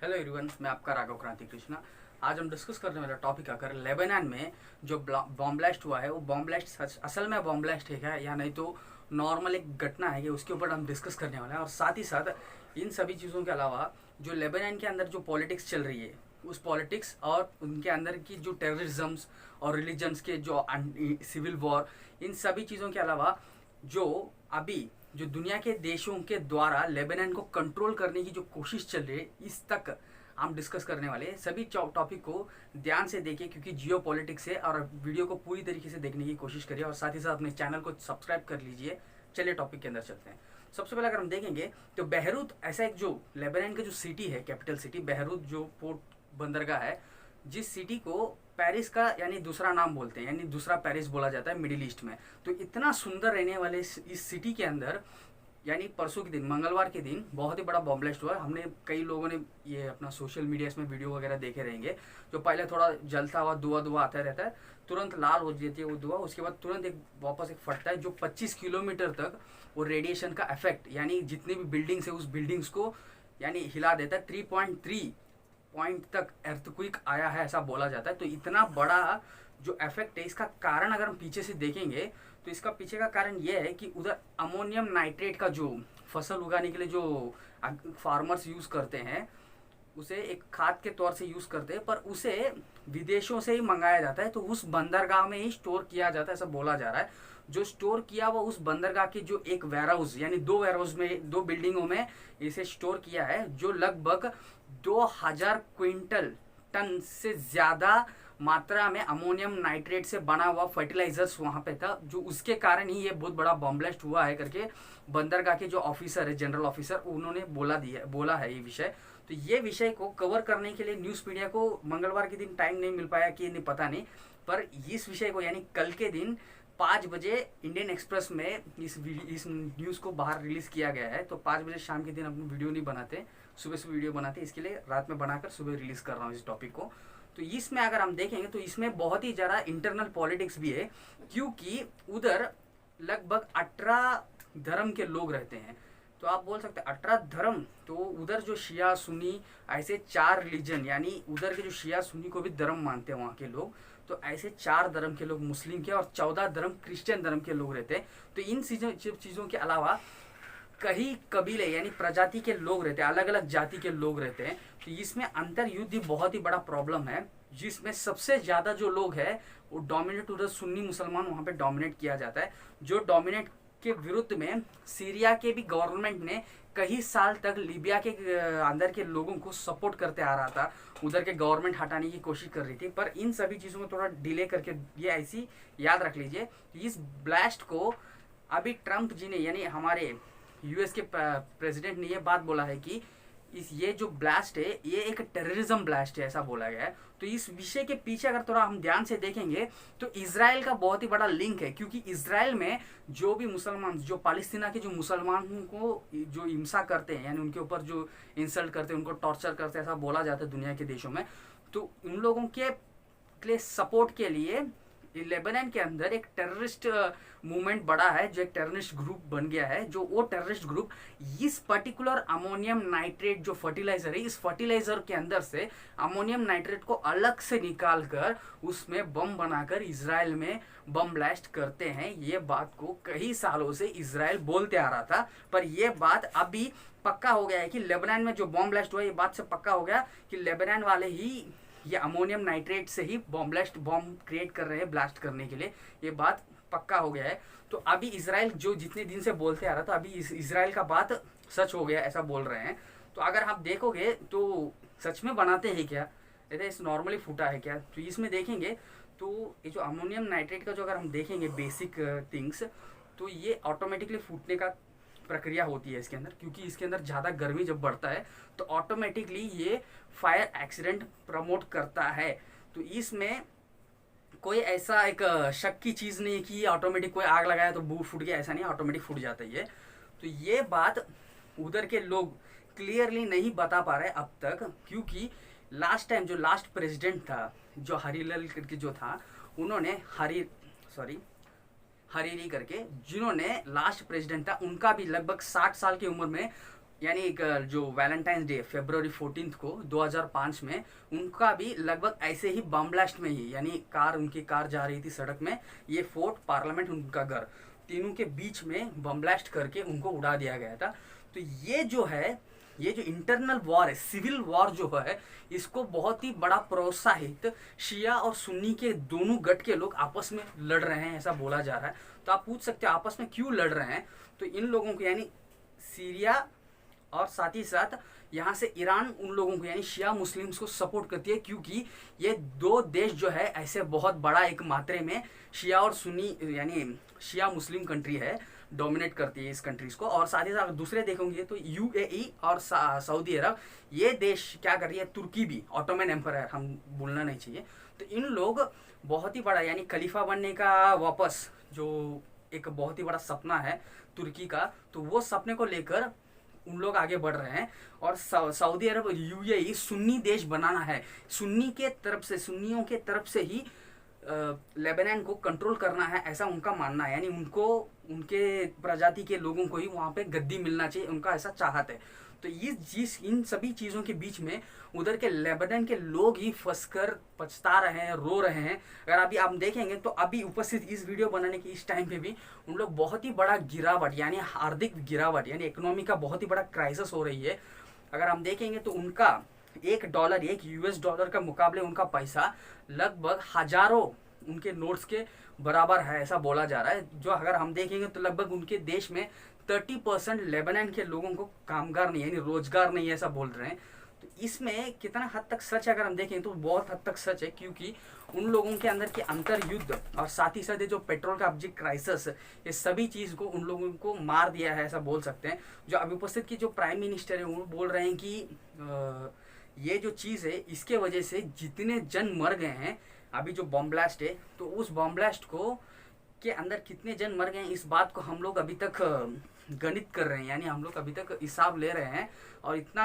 Hello everyone, मैं आपका राघव क्रांति कृष्णा। आज हम डिस्कस करने वाला टॉपिक अगर लेबनान में जो बॉम्ब ब्लास्ट हुआ है वो बॉम्ब ब्लास्ट असल में बॉम्ब ब्लास्ट है क्या या नहीं तो नॉर्मल एक घटना है कि उसके ऊपर हम डिस्कस करने वाले हैं। और साथ ही साथ इन सभी चीज़ों के अलावा जो लेबनान के अंदर जो पॉलिटिक्स चल रही है उस पॉलिटिक्स और उनके अंदर की जो टेररिज्म्स और रिलीजन्स के जो सिविल वॉर, इन सभी चीज़ों के अलावा जो अभी जो दुनिया के देशों के द्वारा लेबनान को कंट्रोल करने की जो कोशिश चल रही है, इस तक हम डिस्कस करने वाले हैं। सभी टॉपिक को ध्यान से देखिए क्योंकि जियो पॉलिटिक्स है और वीडियो को पूरी तरीके से देखने की कोशिश करिए और साथ ही साथ अपने चैनल को सब्सक्राइब कर लीजिए। चलिए टॉपिक के अंदर चलते हैं। सबसे पहले अगर हम देखेंगे तो बेरूत ऐसा एक जो लेबनान का जो सिटी है, कैपिटल सिटी बेरूत जो पोर्ट बंदरगाह है, जिस सिटी को पेरिस का यानी दूसरा नाम बोलते हैं, यानी दूसरा पेरिस बोला जाता है मिडिल ईस्ट में। तो इतना सुंदर रहने वाले इस सिटी के अंदर यानी परसों के दिन, मंगलवार के दिन बहुत ही बड़ा बॉम्ब ब्लास्ट हुआ। हमने कई लोगों ने ये अपना सोशल मीडिया में वीडियो वगैरह देखे रहेंगे। जो पहले थोड़ा जलता हुआ धुआं आता रहता है, तुरंत लाल हो जाती है वो धुआं, उसके बाद तुरंत एक वापस एक फटता है जो 25 किलोमीटर तक वो रेडिएशन का इफेक्ट यानी जितनी भी बिल्डिंग्स है उस बिल्डिंग्स को यानी हिला देता है। 3.3 पॉइंट तक अर्थक्वेक आया है ऐसा बोला जाता है। तो इतना बड़ा जो इफेक्ट है, इसका कारण अगर हम पीछे से देखेंगे तो इसका पीछे का कारण यह है कि उधर अमोनियम नाइट्रेट का जो फसल उगाने के लिए जो फार्मर्स यूज करते हैं उसे एक खाद के तौर से यूज करते हैं, पर उसे विदेशों से ही मंगाया जाता है। तो उस बंदरगाह में ही स्टोर किया जाता है ऐसा बोला जा रहा है। जो स्टोर किया वो उस बंदरगाह की जो एक वेयरहाउस यानी दो वेयरहाउस में, दो बिल्डिंगों में इसे स्टोर किया है, जो लगभग 2000 क्विंटल टन से ज्यादा मात्रा में अमोनियम नाइट्रेट से बना हुआ फर्टिलाइजर्स वहां पे था, जो उसके कारण ही ये बहुत बड़ा बॉम्ब ब्लास्ट हुआ है करके बंदरगाह के जो ऑफिसर है, जनरल ऑफिसर, उन्होंने बोला है ये विषय। तो ये विषय को कवर करने के लिए न्यूज मीडिया को मंगलवार के दिन टाइम नहीं मिल पाया कि नहीं पता नहीं, पर इस विषय को यानी कल के दिन 5 बजे इंडियन एक्सप्रेस में इस न्यूज़ को बाहर रिलीज किया गया है। तो 5 बजे शाम के दिन अपनी वीडियो नहीं बनाते, सुबह सुबह वीडियो बनाते, इसके लिए रात में बनाकर सुबह रिलीज कर रहा हूँ इस टॉपिक को। तो इसमें अगर हम देखेंगे तो इसमें बहुत ही ज़्यादा इंटरनल पॉलिटिक्स भी है, क्योंकि उधर लगभग 18 धर्म के लोग रहते हैं। तो आप बोल सकते हैं 18 धर्म, तो उधर जो शिया सुन्नी ऐसे 4 रिलीजन यानी उधर के जो शिया सुन्नी को भी धर्म मानते हैं वहाँ के लोग, तो ऐसे 4 धर्म के लोग मुस्लिम के और 14 धर्म क्रिश्चियन धर्म के लोग रहते हैं। तो इन चीज़ों के अलावा कई कबीले यानी प्रजाति के लोग रहते हैं, अलग अलग जाति के लोग रहते हैं। तो इसमें अंतर युद्ध बहुत ही बड़ा प्रॉब्लम है, जिसमें सबसे ज्यादा जो लोग है वो डोमिनेट उधर सुन्नी मुसलमान वहां पे डोमिनेट किया जाता है। जो डोमिनेट के विरुद्ध में सीरिया के भी गवर्नमेंट ने कई साल तक लीबिया के अंदर के लोगों को सपोर्ट करते आ रहा था, उधर के गवर्नमेंट हटाने की कोशिश कर रही थी। पर इन सभी चीज़ों में थोड़ा डिले करके ये ऐसी याद रख लीजिए, इस ब्लास्ट को अभी ट्रंप जी ने यानी हमारे यूएस के प्रेसिडेंट ने ये बात बोला है कि ये जो ब्लास्ट है ये एक टेररिज्म ब्लास्ट है ऐसा बोला गया है। तो इस विषय के पीछे अगर थोड़ा हम ध्यान से देखेंगे तो इजराइल का बहुत ही बड़ा लिंक है, क्योंकि इजराइल में जो भी मुसलमान, जो पालस्तीना के जो मुसलमानों को जो हिंसा करते हैं यानी उनके ऊपर जो इंसल्ट करते हैं, उनको टॉर्चर करते हैं ऐसा बोला जाता है दुनिया के देशों में, तो उन लोगों के लिए सपोर्ट के लिए लेबनान के अंदर एक टेररिस्ट मूवमेंट बड़ा है, जो एक टेररिस्ट ग्रुप बन गया है। जो वो टेररिस्ट ग्रुप इस पर्टिकुलर अमोनियम नाइट्रेट जो फर्टिलाइजर है, इस फर्टिलाइजर के अंदर से अमोनियम नाइट्रेट को अलग से निकाल कर उसमें बम बनाकर इजराइल में बम ब्लास्ट करते हैं। ये बात को कई सालों से इजराइल बोलते आ रहा था, पर यह बात अभी पक्का हो गया है कि लेबनान में जो बम ब्लास्ट हुआ, ये बात से पक्का हो गया कि लेबनान वाले ही ये अमोनियम नाइट्रेट से ही बॉम्ब क्रिएट कर रहे हैं ब्लास्ट करने के लिए। ये बात पक्का हो गया है। तो अभी इजराइल जो जितने दिन से बोलते आ रहा था, अभी इजराइल का बात सच हो गया ऐसा बोल रहे हैं। तो अगर आप देखोगे तो सच में बनाते हैं क्या, इस नॉर्मली फूटा है क्या, तो इसमें देखेंगे तो ये जो अमोनियम नाइट्रेट का जो अगर हम देखेंगे बेसिक थिंग्स, तो ये ऑटोमेटिकली फूटने का प्रक्रिया होती है इसके अंदर, क्योंकि इसके अंदर ज़्यादा गर्मी जब बढ़ता है तो ऑटोमेटिकली ये फायर एक्सीडेंट प्रमोट करता है। तो इसमें कोई ऐसा एक शक की चीज़ नहीं कि ऑटोमेटिक कोई आग लगाया तो बूट फूट गया, ऐसा नहीं, ऑटोमेटिक फूट जाता है ये। तो ये बात उधर के लोग क्लियरली नहीं बता पा रहे अब तक, क्योंकि लास्ट टाइम जो लास्ट प्रेसिडेंट था जो हरीलाल करके जो था, उन्होंने हरीरी करके जिन्होंने लास्ट प्रेसिडेंट था, उनका भी लगभग 60 साल की उम्र में यानी एक जो वैलेंटाइंस डे फरवरी 14 को 2005 में, उनका भी लगभग ऐसे ही बम ब्लास्ट में ही, यानी उनकी कार जा रही थी सड़क में, ये फोर्ट, पार्लियामेंट, उनका घर, तीनों के बीच में बम ब्लास्ट करके उनको उड़ा दिया गया था। तो ये जो इंटरनल वॉर है, सिविल वॉर जो है, इसको बहुत ही बड़ा प्रोत्साहित शिया और सुन्नी के दोनों गट के लोग आपस में लड़ रहे हैं, ऐसा बोला जा रहा है। तो आप पूछ सकते हो आपस में क्यों लड़ रहे हैं, तो इन लोगों को यानी सीरिया और साथ ही साथ यहाँ से ईरान उन लोगों को यानी शिया मुस्लिम्स को सपोर्ट करती है, क्योंकि ये दो देश जो है ऐसे बहुत बड़ा एक मात्रे में शिया और सुन्नी यानी शिया मुस्लिम कंट्री है, डोमिनेट करती है इस कंट्रीज को। और साथ ही साथ दूसरे देखोगे तो यूएई और सऊदी अरब, ये देश क्या कर रही है, तुर्की भी ऑटोमन एम्पायर हम बोलना नहीं चाहिए। तो इन लोग बहुत ही बड़ा यानी खलीफा बनने का वापस जो एक बहुत ही बड़ा सपना है तुर्की का, तो वो सपने को लेकर उन लोग आगे बढ़ रहे हैं। और सऊदी अरब यूएई सुन्नी देश बनाना है, सुन्नी के तरफ से, सुन्नियों के तरफ से ही लेबनान को कंट्रोल करना है, ऐसा उनका मानना है। यानी उनको उनके प्रजाति के लोगों को ही वहाँ पे गद्दी मिलना चाहिए, उनका ऐसा चाहत है। तो इन सभी चीज़ों के बीच में उधर के लेबनान के लोग ही फंसकर पछता रहे हैं, रो रहे हैं। अगर अभी आप देखेंगे तो अभी उपस्थित इस वीडियो बनाने के इस टाइम पे भी उन लोग बहुत ही बड़ा गिरावट यानी आर्थिक गिरावट यानी इकोनॉमी का बहुत ही बड़ा क्राइसिस हो रही है। अगर हम देखेंगे तो उनका $1, एक यूएस डॉलर का मुकाबले उनका पैसा लगभग हजारों उनके नोट्स के बराबर है, ऐसा बोला जा रहा है। जो अगर हम देखेंगे तो लगभग उनके देश में 30% लेबनान के लोगों को कामगार नहीं यानी रोजगार नहीं है, ऐसा बोल रहे हैं। तो इसमें कितना हद तक सच है अगर हम देखें तो बहुत हद तक सच है, क्योंकि उन लोगों के अंदर के अंतर युद्ध और साथ ही साथ जो पेट्रोल का अभी क्राइसिस, ये सभी चीज़ को उन लोगों को मार दिया है, ऐसा बोल सकते हैं। जो अभी उपस्थित की जो प्राइम मिनिस्टर है वो बोल रहे हैं कि ये जो चीज़ है इसके वजह से जितने जन मर गए हैं, अभी जो बॉम्ब ब्लास्ट है तो उस बॉम्ब ब्लास्ट को के अंदर कितने जन मर गए हैं, इस बात को हम लोग अभी तक गणित कर रहे हैं, यानी हम लोग अभी तक हिसाब ले रहे हैं। और इतना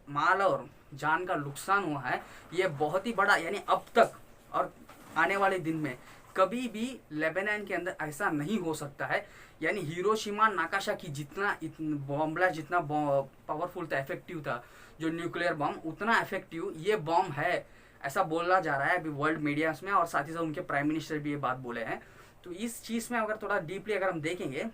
माल और जान का नुकसान हुआ है, ये बहुत ही बड़ा, यानी अब तक और आने वाले दिन में कभी भी लेबनान के अंदर ऐसा नहीं हो सकता है। यानी हिरोशिमा नागासाकी जितना बॉम्ब ब्लास्ट जितना पावरफुल था, इफेक्टिव था, जो न्यूक्लियर बम, उतना इफेक्टिव ये बॉम्ब है, ऐसा बोला जा रहा है अभी वर्ल्ड मीडियाज में। और साथ ही साथ उनके प्राइम मिनिस्टर भी ये बात बोले हैं। तो इस चीज़ में अगर थोड़ा डीपली अगर हम देखेंगे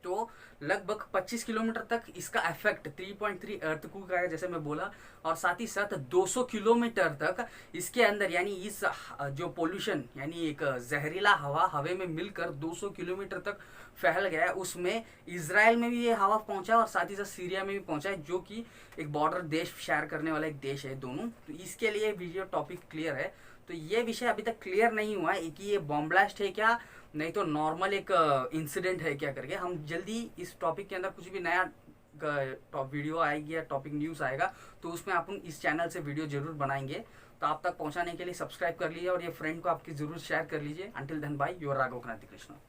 तो लगभग 25 किलोमीटर तक इसका इफेक्ट 3.3 अर्थक्वेक का है, जैसे मैं बोला। और साथ ही साथ 200 किलोमीटर तक इसके अंदर यानी इस जो पोल्यूशन यानी एक जहरीला हवे में मिलकर 200 किलोमीटर तक फैल गया है। उसमें इजराइल में भी ये हवा पहुंचा और साथ ही साथ सीरिया में भी पहुंचा है, जो कि एक बॉर्डर देश शेयर करने वाला एक देश है दोनों। तो इसके लिए वीडियो टॉपिक क्लियर है। तो ये विषय अभी तक क्लियर नहीं हुआ है कि ये बॉम्ब ब्लास्ट है क्या, नहीं तो नॉर्मल एक इंसिडेंट है क्या करके। हम जल्दी इस टॉपिक के अंदर कुछ भी नया वीडियो आएगी या टॉपिक न्यूज़ आएगा तो उसमें अपन इस चैनल से वीडियो जरूर बनाएंगे। तो आप तक पहुंचाने के लिए सब्सक्राइब कर लीजिए और ये फ्रेंड को आपकी जरूर शेयर कर लीजिए। Until then bye, your Raghav Kranti Krishna.